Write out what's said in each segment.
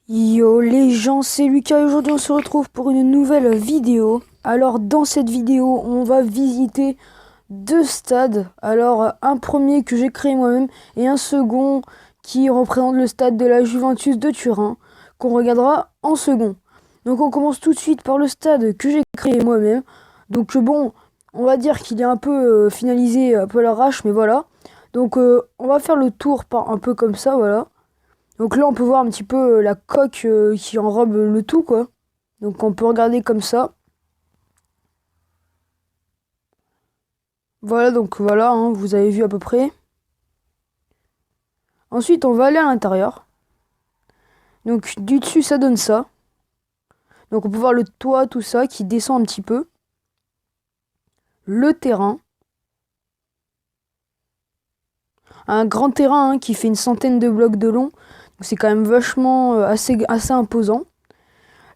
Yo les gens, c'est Lucas et aujourd'hui on se retrouve pour une nouvelle vidéo. Alors dans cette vidéo, on va visiter deux stades. Alors un premier que j'ai créé moi-même et un second qui représente le stade de la Juventus de Turin qu'on regardera en second. Donc on commence tout de suite par le stade que j'ai créé moi-même. Donc bon, on va dire qu'il est un peu finalisé un peu à l'arrache, mais voilà. Donc on va faire le tour par un peu comme ça, voilà. Donc là, on peut voir un petit peu la coque qui enrobe le tout, quoi. Donc on peut regarder comme ça. Voilà, donc voilà, hein, vous avez vu à peu près. Ensuite, on va aller à l'intérieur. Donc du dessus, ça donne ça. Donc on peut voir le toit, tout ça, qui descend un petit peu. Le terrain. Un grand terrain hein, qui fait une centaine de blocs de long. Donc c'est quand même vachement assez imposant.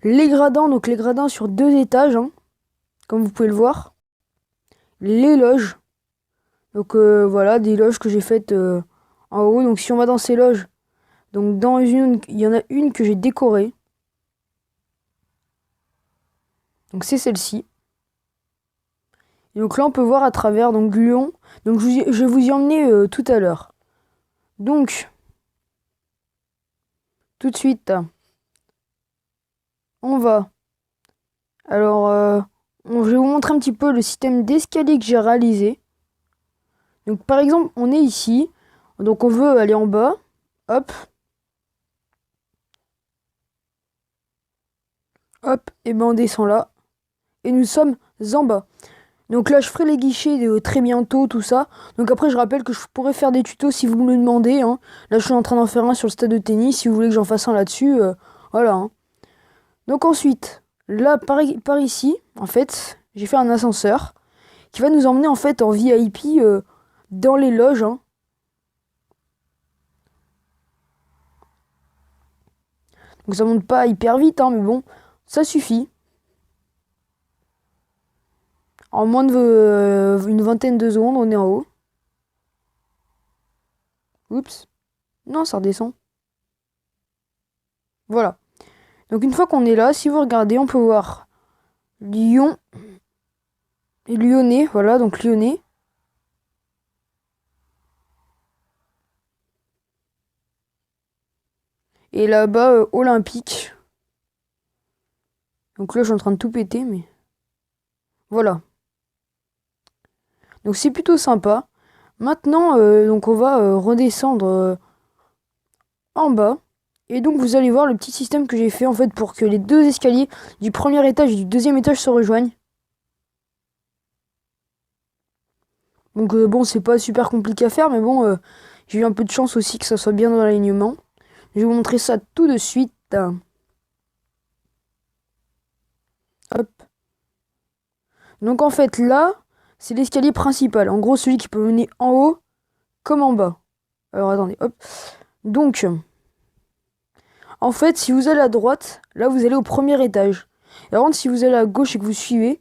Les gradins, donc les gradins sur deux étages, hein, comme vous pouvez le voir. Les loges. Donc voilà, des loges que j'ai faites en haut. Donc si on va dans ces loges, donc dans une, il y en a une que j'ai décorée. Donc c'est celle-ci. Et donc là on peut voir à travers donc Lyon. Donc je vais vous y emmener tout à l'heure. Donc tout de suite, on va. Alors je vais vous montrer un petit peu le système d'escalier que j'ai réalisé. Donc par exemple, on est ici. Donc on veut aller en bas. Hop. Hop. Et ben on descend là. Et nous sommes en bas. Donc là, je ferai les guichets très bientôt, tout ça. Donc après, je rappelle que je pourrais faire des tutos si vous me le demandez. Hein. Là, je suis en train d'en faire un sur le stade de tennis. Si vous voulez que j'en fasse un là-dessus, voilà. Hein. Donc ensuite, là, par ici, en fait, j'ai fait un ascenseur qui va nous emmener en fait en VIP dans les loges. Hein. Donc ça monte pas hyper vite, hein, mais bon, ça suffit. En moins de une vingtaine de secondes, on est en haut. Oups. Non, ça redescend. Voilà. Donc une fois qu'on est là, si vous regardez, on peut voir Lyon et Lyonnais, voilà, donc Lyonnais. Et là-bas, Olympique. Donc là, je suis en train de tout péter, mais voilà. Donc c'est plutôt sympa. Maintenant, donc on va redescendre en bas. Et donc vous allez voir le petit système que j'ai fait en fait pour que les deux escaliers du premier étage et du deuxième étage se rejoignent. Donc bon, c'est pas super compliqué à faire, mais bon, j'ai eu un peu de chance aussi que ça soit bien dans l'alignement. Je vais vous montrer ça tout de suite. Hop. Donc en fait là, c'est l'escalier principal. En gros, celui qui peut mener en haut comme en bas. Alors attendez, hop. Donc, en fait, si vous allez à droite, là vous allez au premier étage. Et par contre, si vous allez à gauche et que vous suivez,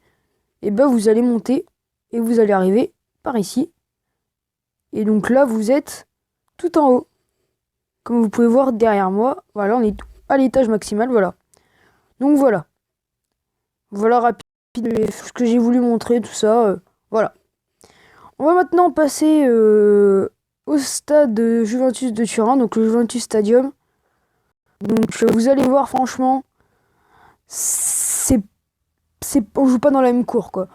et ben vous allez monter et vous allez arriver par ici. Et donc là, vous êtes tout en haut. Comme vous pouvez voir derrière moi, voilà, on est à l'étage maximal, voilà. Donc voilà. Voilà rapide ce que j'ai voulu montrer, tout ça. Voilà. On va maintenant passer au stade de Juventus de Turin, donc le Juventus Stadium. Donc vous allez voir, franchement, c'est, on joue pas dans la même cour, quoi.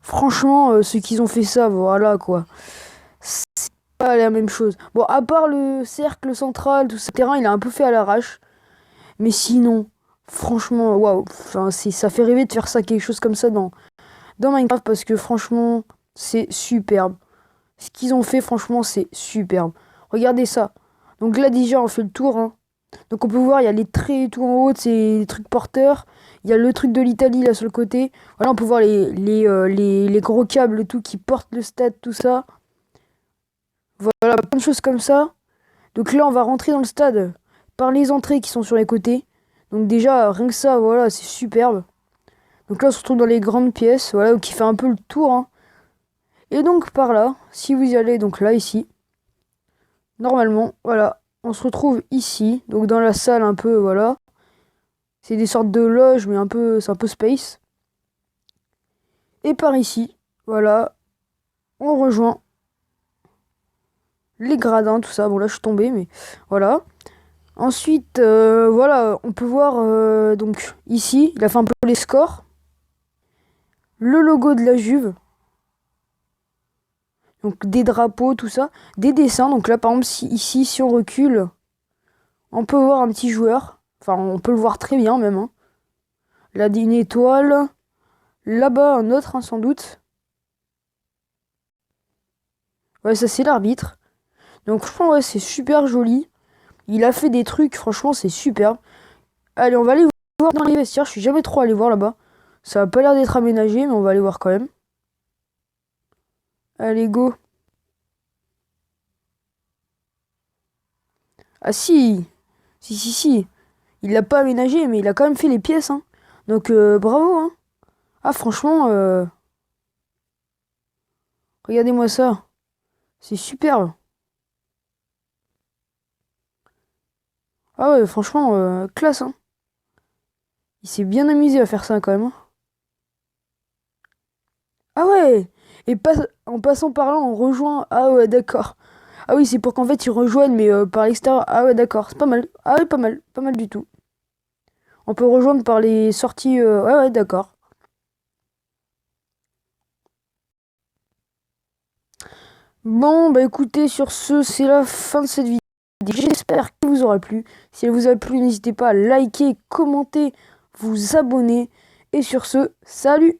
Franchement, ceux qui ont fait ça, voilà, quoi. C'est pas la même chose. Bon, à part le cercle central, tout ce terrain, il est un peu fait à l'arrache. Mais sinon, franchement, waouh. Enfin, ça fait rêver de faire ça, quelque chose comme ça dans Minecraft, parce que franchement, c'est superbe. Ce qu'ils ont fait, franchement, c'est superbe. Regardez ça. Donc là, déjà, on fait le tour. Hein. Donc on peut voir, il y a les traits et tout en haut, c'est des trucs porteurs. Il y a le truc de l'Italie là sur le côté. Voilà, on peut voir les gros câbles, tout qui portent le stade, tout ça. Voilà, plein de choses comme ça. Donc là, on va rentrer dans le stade par les entrées qui sont sur les côtés. Donc déjà, rien que ça, voilà, c'est superbe. Donc là, on se retrouve dans les grandes pièces, voilà, qui fait un peu le tour. Hein. Et donc par là, si vous y allez, donc là, ici, normalement, voilà, on se retrouve ici, donc dans la salle un peu, voilà. C'est des sortes de loges, mais c'est un peu space. Et par ici, voilà, on rejoint les gradins, tout ça. Bon, là, je suis tombé, mais voilà. Ensuite, voilà, on peut voir, donc, ici, il a fait un peu les scores. Le logo de la Juve. Donc, des drapeaux, tout ça. Des dessins. Donc là, par exemple, ici, si on recule, on peut voir un petit joueur. Enfin, on peut le voir très bien, même. Hein. Là, une étoile. Là-bas, un autre, hein, sans doute. Ouais, ça, c'est l'arbitre. Donc, franchement, ouais, c'est super joli. Il a fait des trucs, franchement, c'est super. Allez, on va aller voir dans les vestiaires. Je suis jamais trop allé voir là-bas. Ça a pas l'air d'être aménagé, mais on va aller voir quand même. Allez, go. Ah si, si. Il l'a pas aménagé, mais il a quand même fait les pièces, hein. Donc, bravo, hein. Ah, franchement, regardez-moi ça. C'est superbe. Ah ouais, franchement, classe, hein. Il s'est bien amusé à faire ça, quand même. Hein. Ah ouais. Et en passant par là, on rejoint. Ah ouais, d'accord. Ah oui, c'est pour qu'en fait ils rejoignent, mais par l'extérieur. Ah ouais, d'accord, c'est pas mal. Ah ouais, pas mal du tout. On peut rejoindre par les sorties. Ouais, ouais, d'accord. Bon, bah écoutez, sur ce, c'est la fin de cette vidéo. J'espère qu'elle vous aura plu. Si elle vous a plu, n'hésitez pas à liker, commenter, vous abonner. Et sur ce, salut!